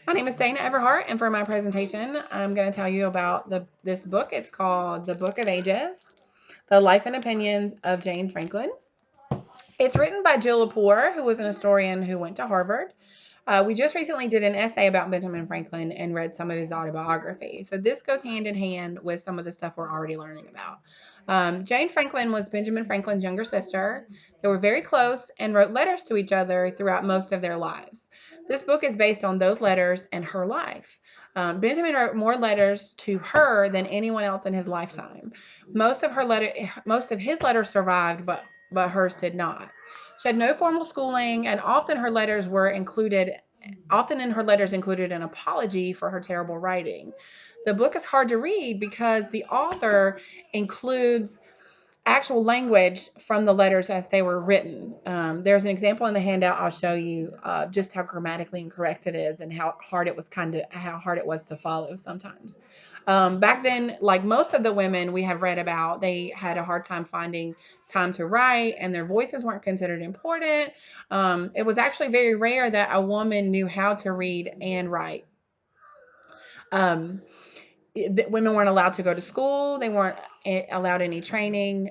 My name is Dana Everhart, and for my presentation, I'm going to tell you about this book. It's called The Book of Ages, The Life and Opinions of Jane Franklin. It's written by Jill Lepore, who was an historian who went to Harvard. We just recently did an essay about Benjamin Franklin and read some of his autobiography. So this goes hand in hand with some of the stuff we're already learning about. Jane Franklin was Benjamin Franklin's younger sister. They were very close and wrote letters to each other throughout most of their lives. This book is based on those letters and her life. Benjamin wrote more letters to her than anyone else in his lifetime. Most of his letters survived, but hers did not. She had no formal schooling, and often in her letters included an apology for her terrible writing. The book is hard to read because the author includes actual language from the letters as they were written. There's an example in the handout. I'll show you just how grammatically incorrect it is and how hard it was to follow sometimes. Back then, like most of the women we have read about, they had a hard time finding time to write, and their voices weren't considered important. It was actually very rare that a woman knew how to read and write. Um, Women weren't allowed to go to school. They weren't allowed any training.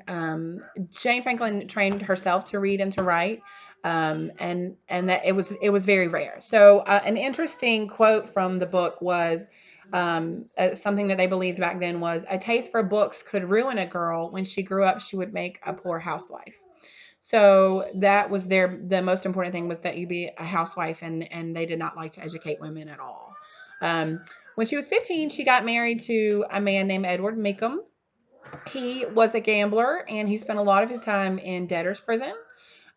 Jane Franklin trained herself to read and to write, and that it was very rare. So an interesting quote from the book was something that they believed back then was a taste for books could ruin a girl. When she grew up, she would make a poor housewife. So that was the most important thing was that you be a housewife, and they did not like to educate women at all. Um, when she was 15, she got married to a man named Edward Meekum. He was a gambler, and he spent a lot of his time in debtor's prison.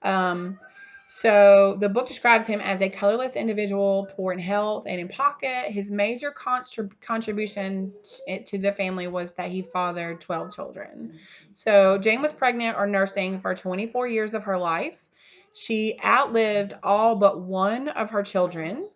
Um, so the book describes him as a colorless individual, poor in health and in pocket. His major contribution to the family was that he fathered 12 children. So Jane was pregnant or nursing for 24 years of her life. She outlived all but one of her children.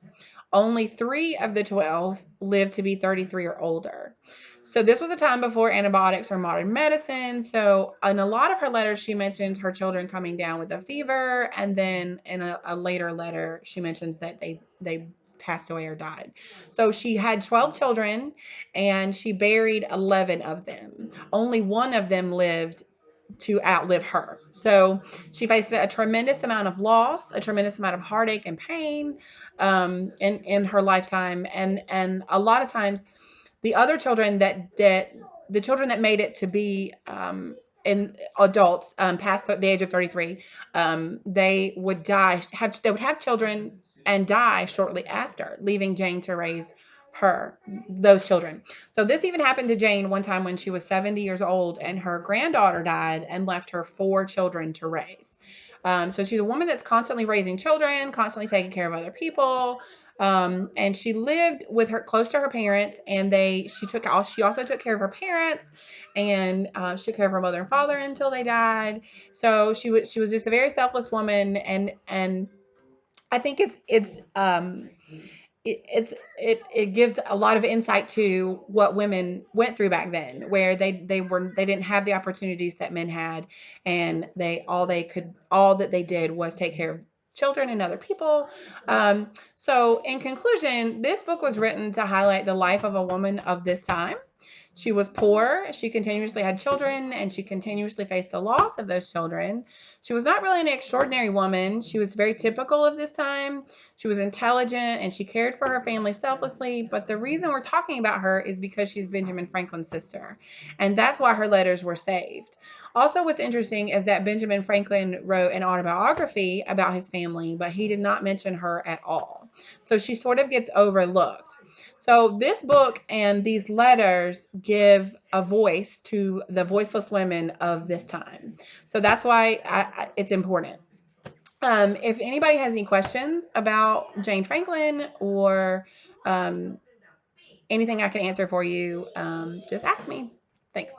Only 3 of the 12 lived to be 33 or older. So this was a time before antibiotics or modern medicine. So in a lot of her letters, she mentions her children coming down with a fever, and then in a later letter, she mentions that they passed away or died. So she had 12 children, and she buried 11 of them. Only one of them lived to outlive her. So she faced a tremendous amount of loss, a tremendous amount of heartache and pain in her lifetime, and a lot of times the other children that the children that made it to be in adults past the age of 33, they would have children and die shortly after, leaving Jane to raise those children. So this even happened to Jane one time when she was 70 years old, and her granddaughter died and left her 4 children to raise. So she's a woman that's constantly raising children, constantly taking care of other people. And she lived with her close to her parents, and she also took care of her parents, and she took care of her mother and father until they died. So she was just a very selfless woman, and I think it gives a lot of insight to what women went through back then, where they didn't have the opportunities that men had, and all that they did was take care of children and other people. So in conclusion, this book was written to highlight the life of a woman of this time. She was poor, she continuously had children, and she continuously faced the loss of those children. She was not really an extraordinary woman. She was very typical of this time. She was intelligent, and she cared for her family selflessly. But the reason we're talking about her is because she's Benjamin Franklin's sister, and that's why her letters were saved. Also, what's interesting is that Benjamin Franklin wrote an autobiography about his family, but he did not mention her at all. So she sort of gets overlooked. So this book and these letters give a voice to the voiceless women of this time. So that's why it's important. If anybody has any questions about Jane Franklin or um, anything I can answer for you, just ask me. Thanks.